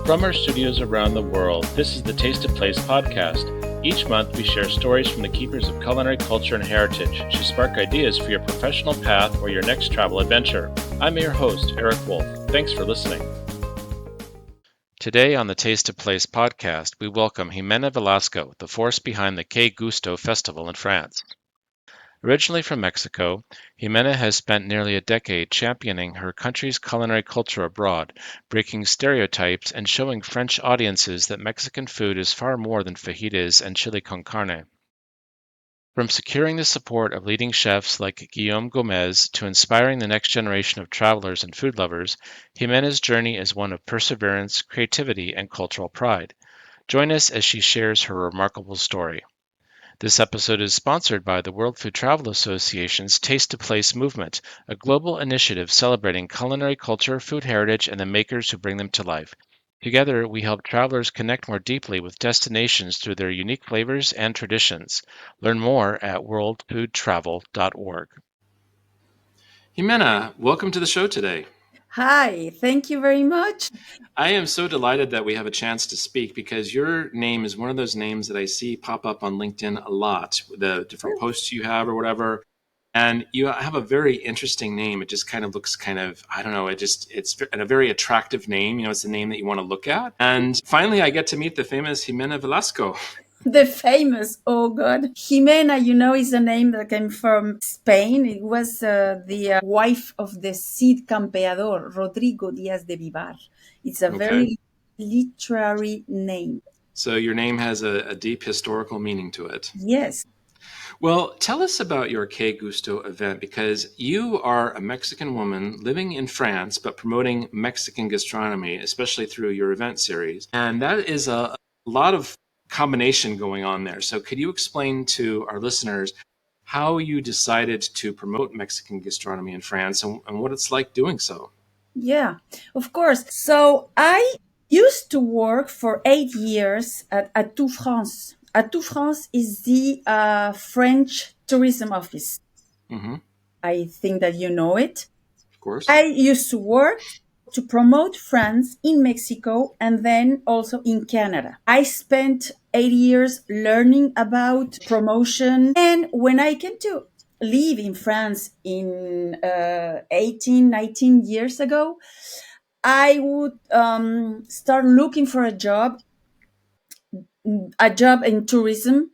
From our studios around the world, this is the Taste of Place podcast. Each month, we share stories from the keepers of culinary culture and heritage to spark ideas for your professional path or your next travel adventure. I'm your host, Eric Wolf. Thanks for listening. Today on the Taste of Place podcast, we welcome Ximena Velasco, the force behind the Qué Gusto festival in France. Originally from Mexico, Ximena has spent nearly a decade championing her country's culinary culture abroad, breaking stereotypes and showing French audiences that Mexican food is far more than fajitas and chili con carne. From securing the support of leading chefs like Guillaume Gomez to inspiring the next generation of travelers and food lovers, Ximena's journey is one of perseverance, creativity, and cultural pride. Join us as she shares her remarkable story. This episode is sponsored by the World Food Travel Association's Taste to Place movement, a global initiative celebrating culinary culture, food heritage, and the makers who bring them to life. Together, we help travelers connect more deeply with destinations through their unique flavors and traditions. Learn more at worldfoodtravel.org. Ximena, welcome to the show today. Hi, thank you very much. I am so delighted that we have a chance to speak because your name is one of those names that I see pop up on LinkedIn a lot, the different posts you have or whatever. And you have a very interesting name. It just kind of looks I don't know, it's a very attractive name. You know, it's a name that you want to look at. And finally, I get to meet the famous Ximena Velasco. The famous, oh God, Ximena, is a name that came from Spain. It was the wife of the Cid Campeador, Rodrigo Diaz de Vivar. It's a very literary name. So your name has a deep historical meaning to it. Yes. Well, tell us about your Qué Gusto event, because you are a Mexican woman living in France, but promoting Mexican gastronomy, especially through your event series. And that is a lot of combination going on there. So could you explain to our listeners how you decided to promote Mexican gastronomy in France and what it's like doing so? Yeah, of course. So I used to work for 8 years at Atout France. Atout France is the French tourism office. Mm-hmm. I think that you know it. Of course. I used to work to promote France in Mexico and then also in Canada. I spent 8 years learning about promotion. And when I came to live in France in 18, 19 years ago, I would start looking for a job in tourism,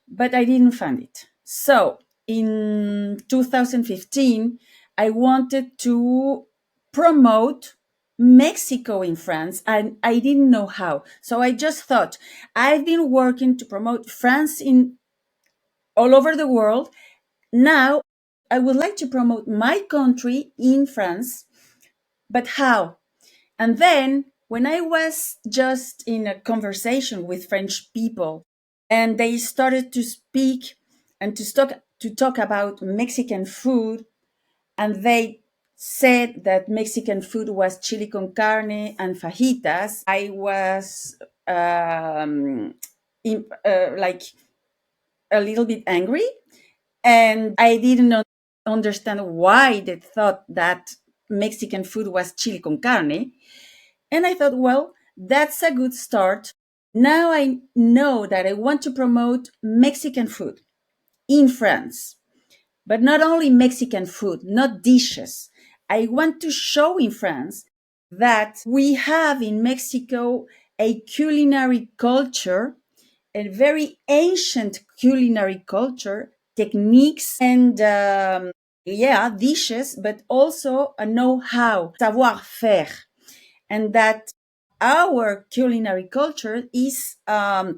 but I didn't find it. So in 2015, I wanted to promote Mexico in France, and I didn't know how. So I just thought, I've been working to promote France in all over the world. Now I would like to promote my country in France, but how? And then when I was just in a conversation with French people and they started to speak and to talk about Mexican food, and they said that Mexican food was chili con carne and fajitas, I was like a little bit angry, and I didn't understand why they thought that Mexican food was chili con carne. And I thought, well, that's a good start. Now I know that I want to promote Mexican food in France, but not only Mexican food, not dishes. I want to show in France that we have in Mexico a culinary culture, a very ancient culinary culture, techniques and dishes, but also a know-how, savoir-faire, and that our culinary culture is, how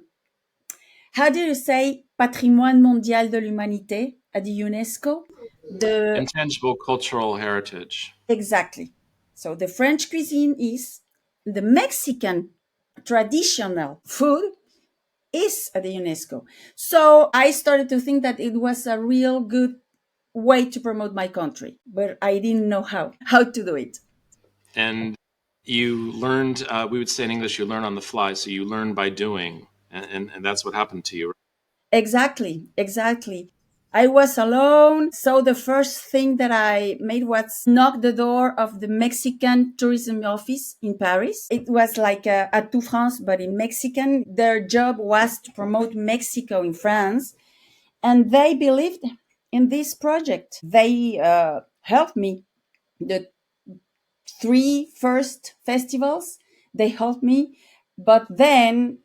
do you say, patrimoine mondial de l'humanité at the UNESCO? The Intangible cultural heritage. Exactly. So the French cuisine is the Mexican traditional food is at the UNESCO. So I started to think that it was a real good way to promote my country, but I didn't know how to do it. And you learned, we would say in English, you learn on the fly. So you learn by doing. And that's what happened to you. Exactly. I was alone. So the first thing that I made was knock the door of the Mexican tourism office in Paris. It was like a Atout France, but in Mexican. Their job was to promote Mexico in France. And they believed in this project. They helped me. The three first festivals, they helped me. But then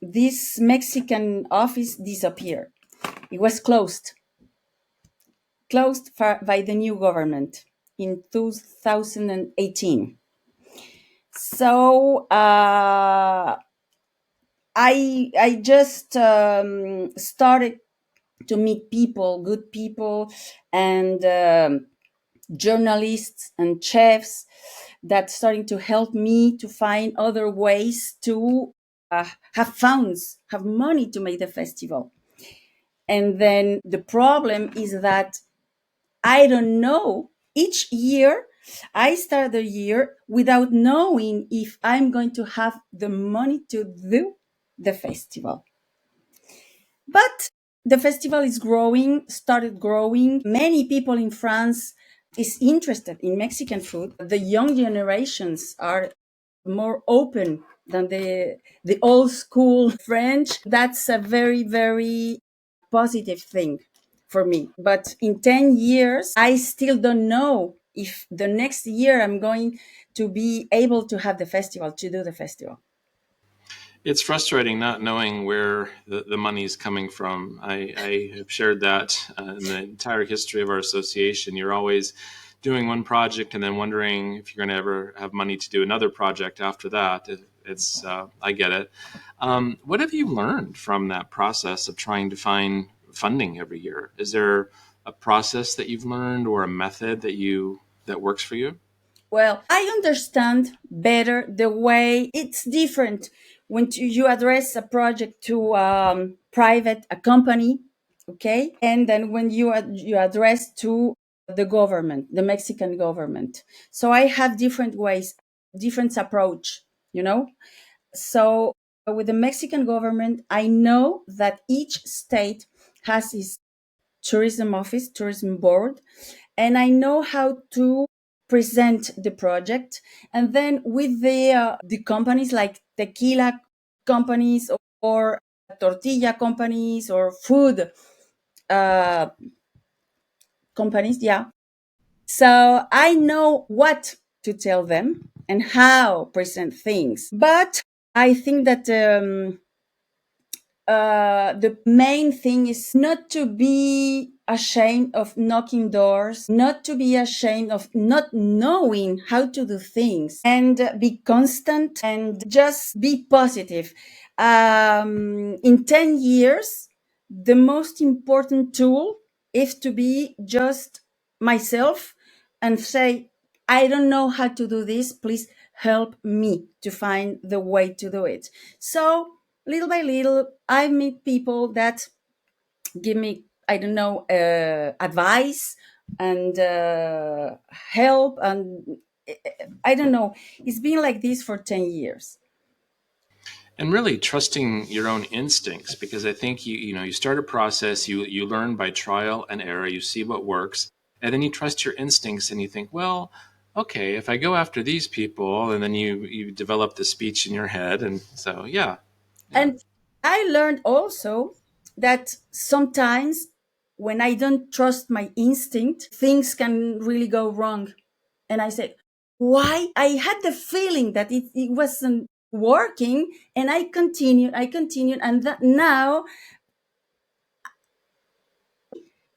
this Mexican office disappeared. It was by the new government in 2018. So I just started to meet people, good people, and journalists and chefs that starting to help me to find other ways to have funds, have money to make the festival. And then the problem is that I don't know. Each year, I start the year without knowing if I'm going to have the money to do the festival. But the festival is growing, started growing. Many people in France is interested in Mexican food. The young generations are more open than the old school French. That's a very, very positive thing for me. But in 10 years, I still don't know if the next year I'm going to be able to have the festival, to do the festival. It's frustrating not knowing where the money is coming from. I have shared that in the entire history of our association. You're always doing one project and then wondering if you're going to ever have money to do another project after that. It's I get it. What have you learned from that process of trying to find funding every year? Is there a process that you've learned or a method that works for you? Well, I understand better the way it's different when you address a project to private a company, okay, and then when you address to the government, the Mexican government. So I have different ways, different approach, you know. So with the Mexican government, I know that each state has its tourism office, tourism board, and I know how to present the project. And then with the companies like tequila companies or tortilla companies or food uh, companies, yeah. So I know what to tell them and how present things. But I think that the main thing is not to be ashamed of knocking doors, not to be ashamed of not knowing how to do things, and be constant and just be positive. In 10 years, the most important tool is to be just myself and say, I don't know how to do this. Please help me to find the way to do it. So, little by little, I meet people that give me, I don't know, advice and help. And I don't know, it's been like this for 10 years. And really trusting your own instincts, because I think you start a process, you learn by trial and error, you see what works, and then you trust your instincts and you think, well, okay, if I go after these people, and then you develop the speech in your head. And so yeah. And I learned also that sometimes when I don't trust my instinct, things can really go wrong. And I said, why? I had the feeling that it wasn't working, and I continued, and that now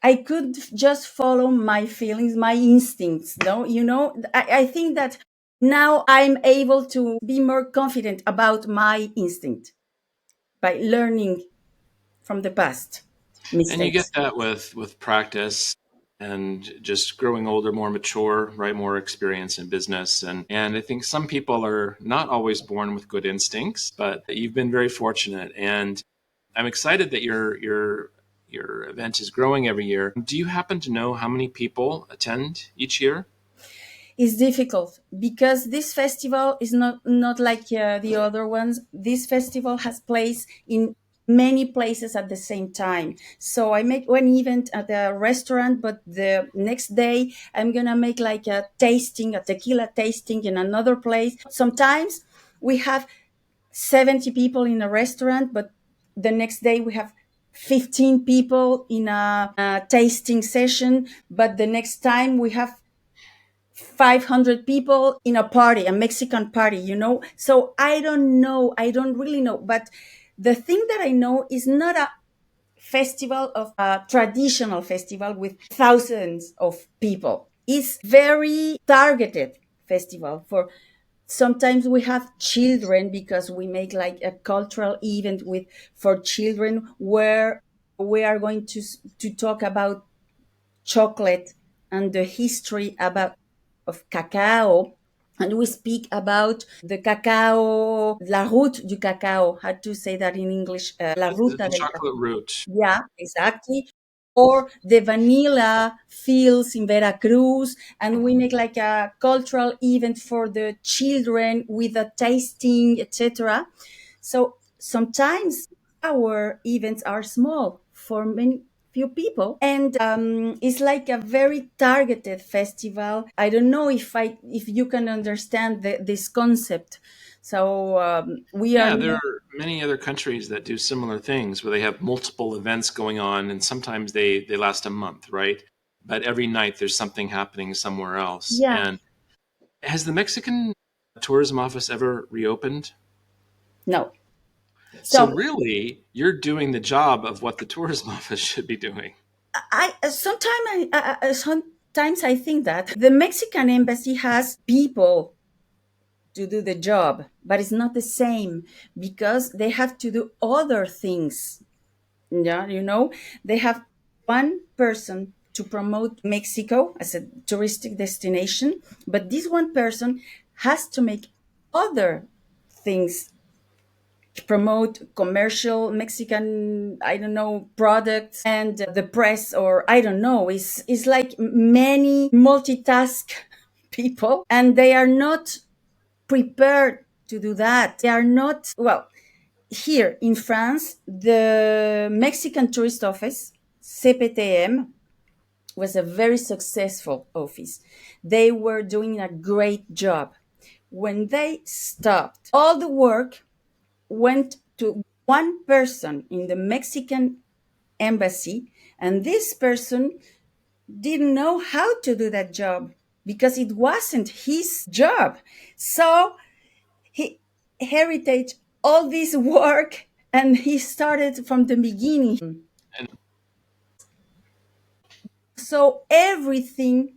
I could just follow my feelings, my instincts. No, I think that now I'm able to be more confident about my instinct by learning from the past And you get mistakes. that with practice and just growing older, more mature, right? More experience in business. And I think some people are not always born with good instincts, but you've been very fortunate. And I'm excited that your event is growing every year. Do you happen to know how many people attend each year? It's difficult because this festival is not like the other ones. This festival has place in many places at the same time. So I make one event at a restaurant, but the next day I'm gonna make like a tasting, a tequila tasting in another place. Sometimes we have 70 people in a restaurant, but the next day we have 15 people in a tasting session, but the next time we have 500 people in a party, a Mexican party, So I don't know. I don't really know. But the thing that I know is not a festival of a traditional festival with thousands of people. It's very targeted festival for sometimes we have children because we make like a cultural event with for children where we are going to talk about chocolate and the history about of cacao, and we speak about the cacao, la route du cacao, how to say that in English, la The, ruta the del chocolate cacao. route. Yeah, exactly. Or the vanilla fields in Veracruz, and we make like a cultural event for the children with a tasting, etc. So sometimes our events are small for many few people, and it's like a very targeted festival. I don't know if you can understand this concept. So we are Yeah, there not, are many other countries that do similar things where they have multiple events going on, and sometimes they last a month, right? But every night there's something happening somewhere else. yeah, And has the Mexican tourism office ever reopened? no. So So really, you're doing the job of what the tourism office should be doing. sometimes I think that the Mexican embassy has people to do the job, but it's not the same because they have to do other things. Yeah, they have one person to promote Mexico as a touristic destination, but this one person has to make other things, promote commercial Mexican, I don't know, products, and the press, or I don't know, is like many multitask people, and they are not prepared to do that. They are not, well, here in France, the Mexican Tourist Office, CPTM, was a very successful office. They were doing a great job. When they stopped, all the work went to one person in the Mexican embassy, and this person didn't know how to do that job because it wasn't his job. So he heritage all this work, and he started from the beginning. And So everything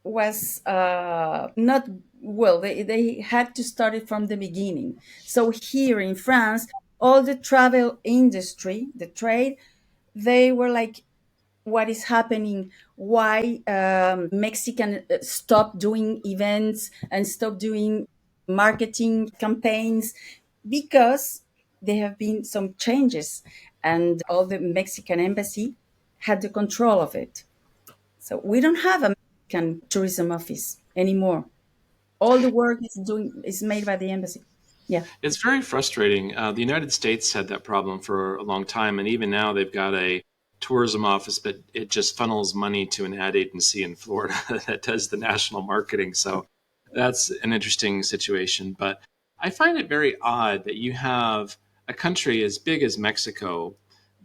was not well. They had to start it from the beginning. So here in France, all the travel industry, the trade, they were like, what is happening, why Mexican stop doing events and stop doing marketing campaigns, because there have been some changes, and all the Mexican embassy had the control of it. So we don't have a Mexican tourism office anymore. All the work is made by the embassy. Yeah. it's very frustrating. The United States had that problem for a long time, and even now they've got a tourism office, but it just funnels money to an ad agency in Florida that does the national marketing. So that's an interesting situation. But I find it very odd that you have a country as big as Mexico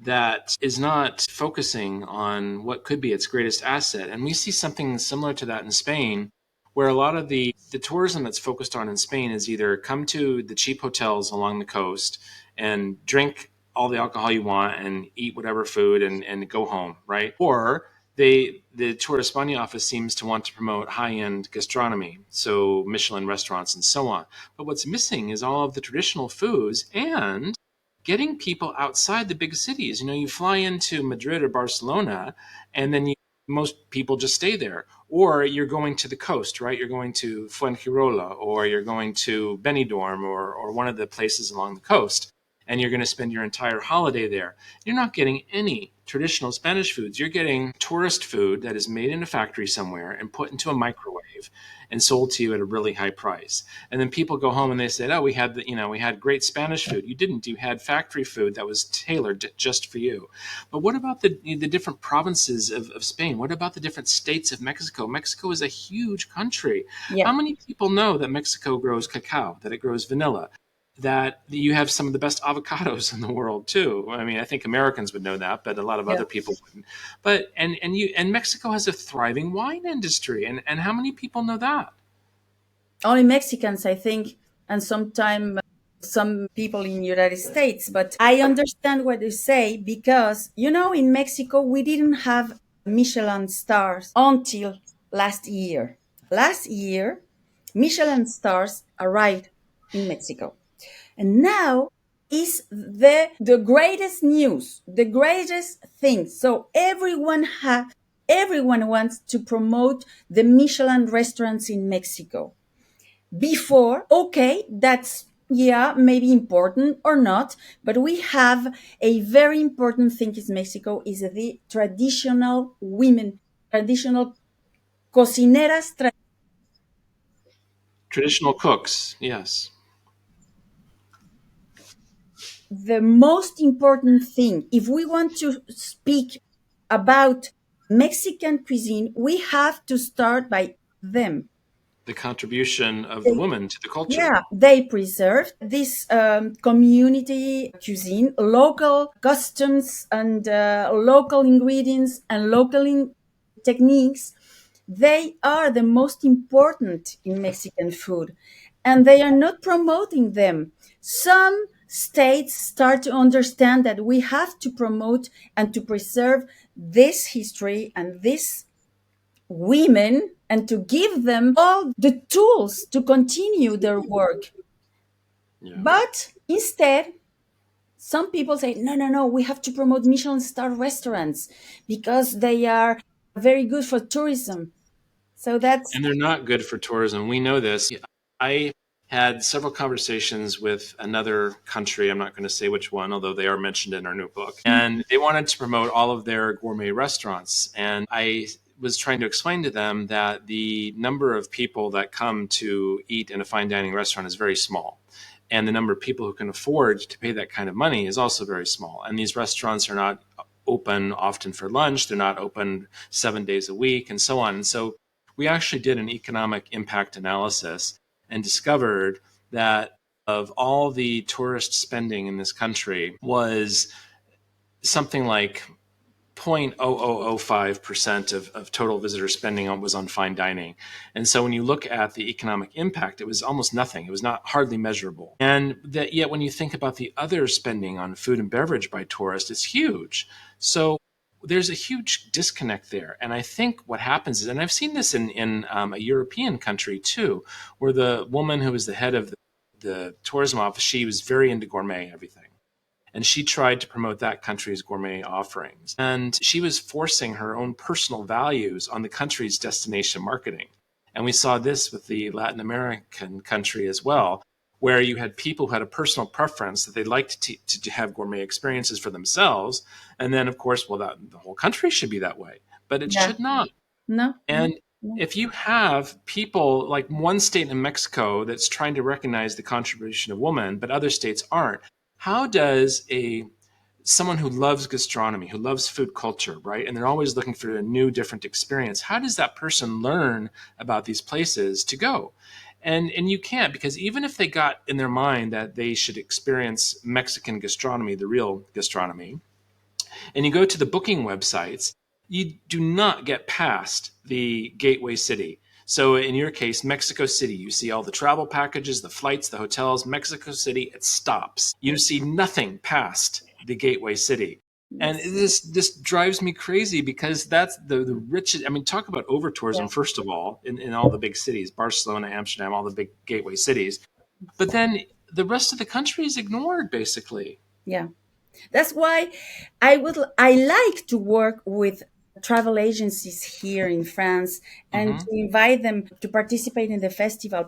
that is not focusing on what could be its greatest asset. And we see something similar to that in Spain, where a lot of the tourism that's focused on in Spain is either come to the cheap hotels along the coast and drink all the alcohol you want and eat whatever food and go home, right? Or the Tour de España office seems to want to promote high-end gastronomy, so Michelin restaurants and so on. But what's missing is all of the traditional foods and getting people outside the big cities. You know, you fly into Madrid or Barcelona, and then most people just stay there. Or you're going to the coast, right? You're going to Fuengirola, or you're going to Benidorm, or one of the places along the coast. and you're going to spend your entire holiday there. You're not getting any traditional Spanish foods. You're getting tourist food that is made in a factory somewhere and put into a microwave and sold to you at a really high price. And then people go home and they said, "Oh, we had great Spanish food." You didn't. You had factory food that was tailored just for you. But what about the different provinces of Spain? What about the different states of Mexico? Mexico is a huge country. Yeah. How many people know that Mexico grows cacao, that it grows vanilla, that you have some of the best avocados in the world too? I mean, I think Americans would know that, but a lot of Yeah. other people wouldn't. But and Mexico has a thriving wine industry, and how many people know that? Only Mexicans, I think, and sometimes some people in United States. But I understand what you say because in Mexico we didn't have Michelin stars until last year. Last year, Michelin stars arrived in Mexico, and now is the greatest news, the greatest thing. So everyone wants to promote the Michelin restaurants in Mexico. Before, okay, that's, yeah, maybe important or not, but we have a very important thing in Mexico is the traditional women, traditional cocineras. Traditional cooks, yes. The most important thing, if we want to speak about Mexican cuisine, we have to start by them. The contribution of the woman to the culture. Yeah, they preserved this community cuisine, local customs and local ingredients and local techniques. They are the most important in Mexican food, and they are not promoting them. Some states start to understand that we have to promote and to preserve this history and this women and to give them all the tools to continue their work. Yeah. But instead, some people say, no, no, no, we have to promote Michelin star restaurants because they are very good for tourism. So that's, And they're not good for tourism. We know this. I had several conversations with another country. I'm not going to say which one, although they are mentioned in our new book. And they wanted to promote all of their gourmet restaurants. And I was trying to explain to them that the number of people that come to eat in a fine dining restaurant is very small. And the number of people who can afford to pay that kind of money is also very small. And these restaurants are not open often for lunch. They're not open 7 days a week and so on. And so we actually did an economic impact analysis and discovered that of all the tourist spending in this country was something like 0.0005% of total visitor spending was on fine dining. And so when you look at the economic impact, it was almost nothing. It was not hardly measurable. And that yet when you think about the other spending on food and beverage by tourists, it's huge. So there's a huge disconnect there. And I think what happens is, and I've seen this in a European country too, where the woman who was the head of the tourism office, she was very into gourmet everything, and she tried to promote that country's gourmet offerings. And she was forcing her own personal values on the country's destination marketing. And we saw this with the Latin American country as well, where you had people who had a personal preference that they liked to have gourmet experiences for themselves. And then, of course, well, the whole country should be that way, but it yeah, should not. no, no, And no. if you have people like one state in Mexico that's trying to recognize the contribution of women, but other states aren't, how does a someone who loves gastronomy, who loves food culture, right? And they're always looking for a new, different experience. How does that person learn about these places to go? And you can't, because even if they got in their mind that they should experience Mexican gastronomy, the real gastronomy, and you go to the booking websites, you do not get past the gateway city. So in your case, Mexico City, you see all the travel packages, the flights, the hotels. Mexico City, it stops. You see nothing past the gateway city. And Yes. this drives me crazy because that's the richest. I mean, talk about over Yeah. tourism, first of all, in all the big cities, Barcelona, Amsterdam, all the big gateway cities. But then the rest of the country is ignored, basically. Yeah. That's why I like to work with travel agencies here in France and Hmm. to invite them to participate in the festival.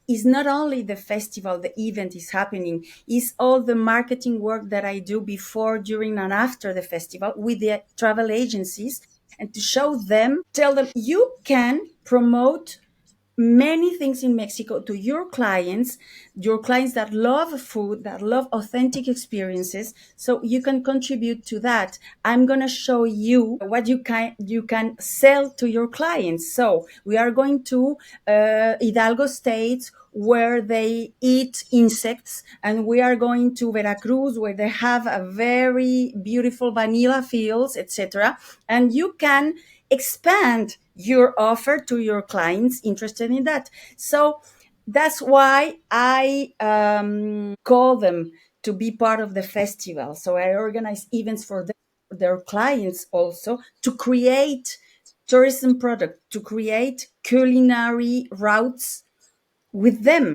is not only the festival, the event is happening, is all the marketing work that I do before, during, and after the festival with the travel agencies, and to show them, tell them, you can promote many things in Mexico to your clients that love food, that love authentic experiences. So you can contribute to that. I'm going to show you what you can sell to your clients. So we are going to Hidalgo states where they eat insects, and we are going to Veracruz where they have a very beautiful vanilla fields, etc. And you can expand your offer to your clients interested in that. So that's why I call them to be part of the festival. So I organize events for their clients also, to create tourism product, to create culinary routes with them.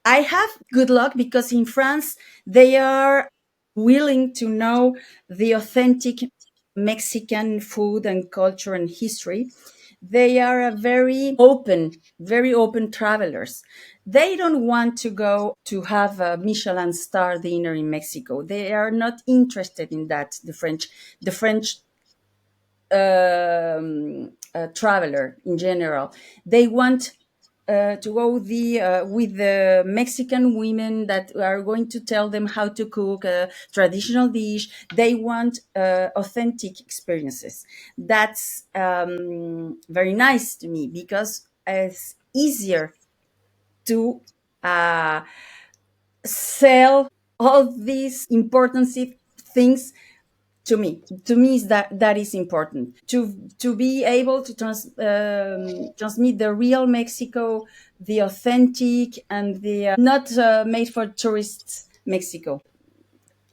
I have good luck because in France, they are willing to know the authentic Mexican food and culture and history. They are a very open travelers. They don't want to go to have a Michelin star dinner in Mexico. They are not interested in that. The French traveler in general, they want to go with the Mexican women that are going to tell them how to cook a traditional dish. They want authentic experiences. That's very nice to me because it's easier to uh, sell all these important things to me is that is important to be able to transmit the real Mexico, the authentic, and the not made for tourists Mexico.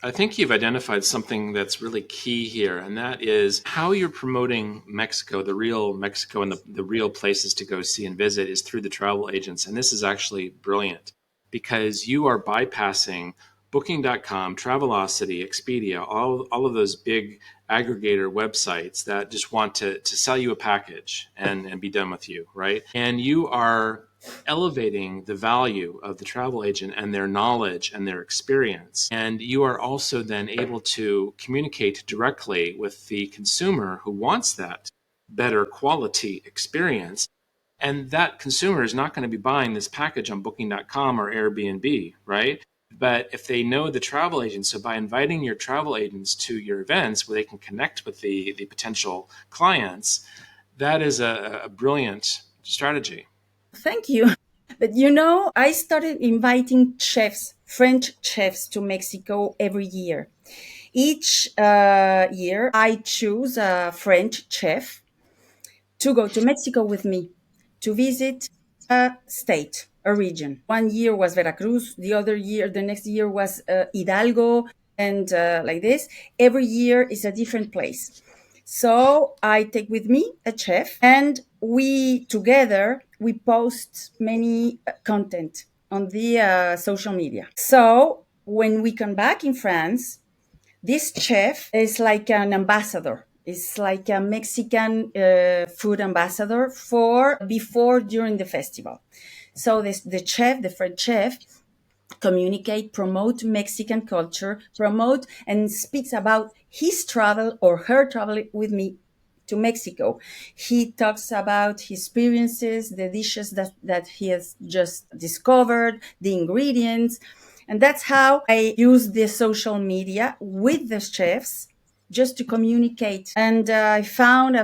I think you've identified something that's really key here, and that is how you're promoting Mexico, the real Mexico, and the real places to go see and visit is through the travel agents. And this is actually brilliant because you are bypassing Booking.com, Travelocity, Expedia, all of those big aggregator websites that just want to sell you a package and be done with you, right? And you are elevating the value of the travel agent and their knowledge and their experience. And you are also then able to communicate directly with the consumer who wants that better quality experience. And that consumer is not going to be buying this package on booking.com or Airbnb, right? But if they know the travel agent, so by inviting your travel agents to your events where they can connect with the potential clients, that is a brilliant strategy. Thank you. But I started inviting chefs, French chefs, to Mexico every year. Each year I choose a French chef to go to Mexico with me to visit a state, a region. One year was Veracruz, the next year was Hidalgo, and like this. Every year is a different place. So I take with me a chef, and we post many content on the social media. So when we come back in France, this chef is like an ambassador. It's like a Mexican food ambassador for before, during the festival. So the French chef, communicate, promote Mexican culture, promote and speaks about his travel or her travel with me to Mexico. He talks about his experiences, the dishes that he has just discovered, the ingredients. And that's how I use the social media with the chefs just to communicate. And I found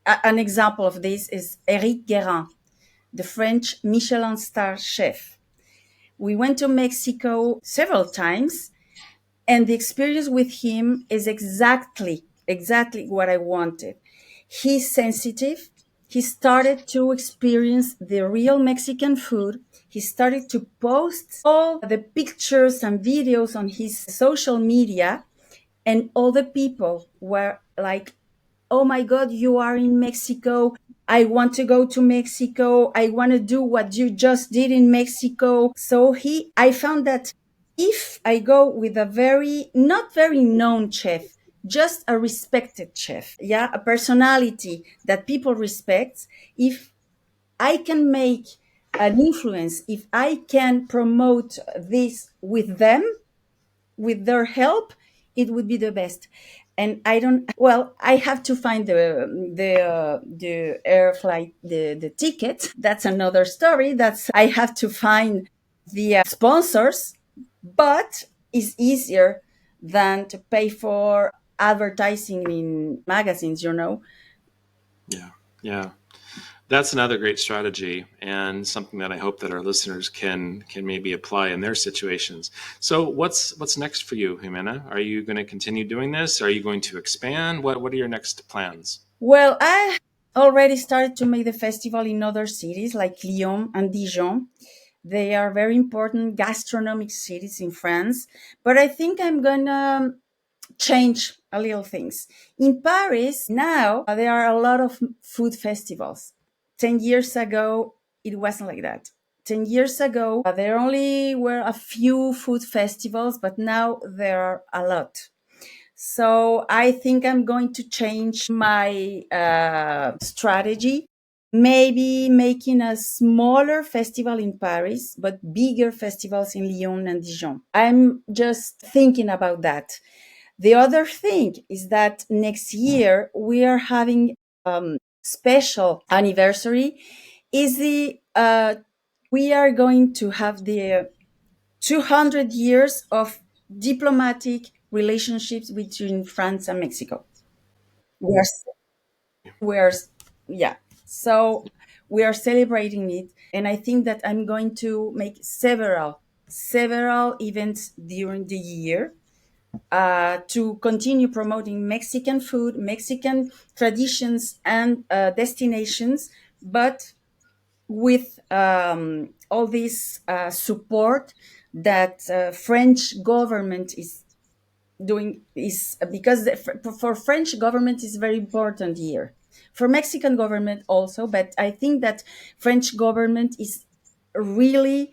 an example of this is Eric Guérin, the French Michelin star chef. We went to Mexico several times, and the experience with him is exactly what I wanted. He's sensitive. He started to experience the real Mexican food. He started to post all the pictures and videos on his social media, and all the people were like, oh my God, you are in Mexico. I want to go to Mexico. I want to do what you just did in Mexico. So I found that if I go with a not very known chef, just a respected chef, yeah, a personality that people respect. If I can make an influence, if I can promote this with them, with their help, it would be the best. And I don't. Well, I have to find the air flight, the ticket. That's another story. That's I have to find the sponsors, but it's easier than to pay for advertising in magazines. Yeah, yeah. That's another great strategy and something that I hope that our listeners can maybe apply in their situations. So what's next for you, Ximena? Are you going to continue doing this? Are you going to expand? What are your next plans? Well, I already started to make the festival in other cities like Lyon and Dijon. They are very important gastronomic cities in France. But I think I'm gonna change a little things. In Paris now, there are a lot of food festivals. 10 years ago, it wasn't like that. 10 years ago, there only were a few food festivals, but now there are a lot. So I think I'm going to change my strategy, maybe making a smaller festival in Paris, but bigger festivals in Lyon and Dijon. I'm just thinking about that. The other thing is that next year we are having special anniversary. Is the We are going to have the 200 years of diplomatic relationships between France and Mexico. We are, we are, yeah. So we are celebrating it, and I think that I'm going to make several events during the year to continue promoting Mexican food, Mexican traditions, and destinations, but with all this support that French government is doing, is because for French government is very important here. For Mexican government also, but I think that French government is really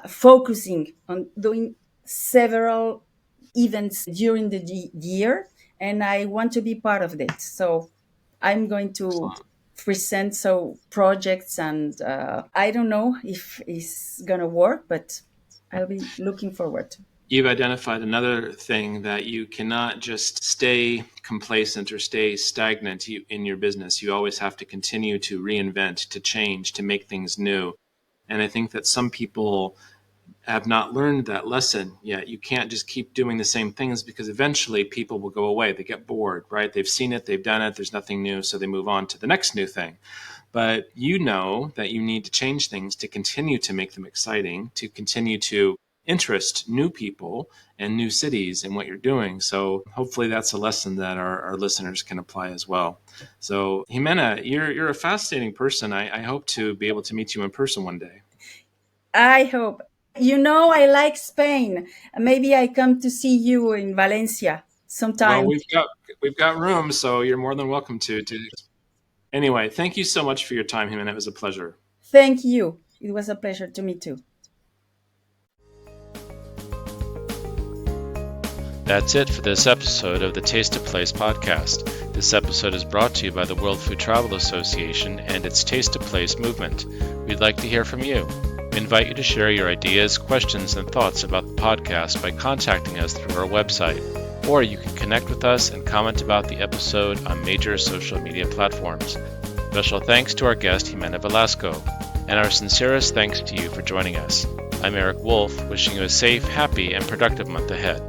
focusing on doing several events during the year, and I want to be part of it. So I'm going to Excellent. present so projects, and I don't know if it's gonna work, but I'll be looking forward. You've identified another thing that you cannot just stay complacent or stay stagnant in your business. You always have to continue to reinvent, to change, to make things new. And I think that some people have not learned that lesson yet. You can't just keep doing the same things because eventually people will go away. They get bored, right? They've seen it, they've done it, there's nothing new, so they move on to the next new thing. But you know that you need to change things to continue to make them exciting, to continue to interest new people and new cities in what you're doing. So hopefully that's a lesson that our listeners can apply as well. So Ximena, you're a fascinating person. I hope to be able to meet you in person one day. I hope. I like Spain. Maybe I come to see you in Valencia Well, sometime. we've got room, so you're more than welcome to. Anyway, thank you so much for your time, Ximena. It was a pleasure. Thank you. It was a pleasure to meet too. That's it for this episode of the Taste of Place podcast. This episode is brought to you by the World Food Travel Association and its Taste of Place movement. We'd like to hear from you. We invite you to share your ideas, questions, and thoughts about the podcast by contacting us through our website, or you can connect with us and comment about the episode on major social media platforms. Special thanks to our guest, Ximena Velasco, and our sincerest thanks to you for joining us. I'm Eric Wolf, wishing you a safe, happy, and productive month ahead.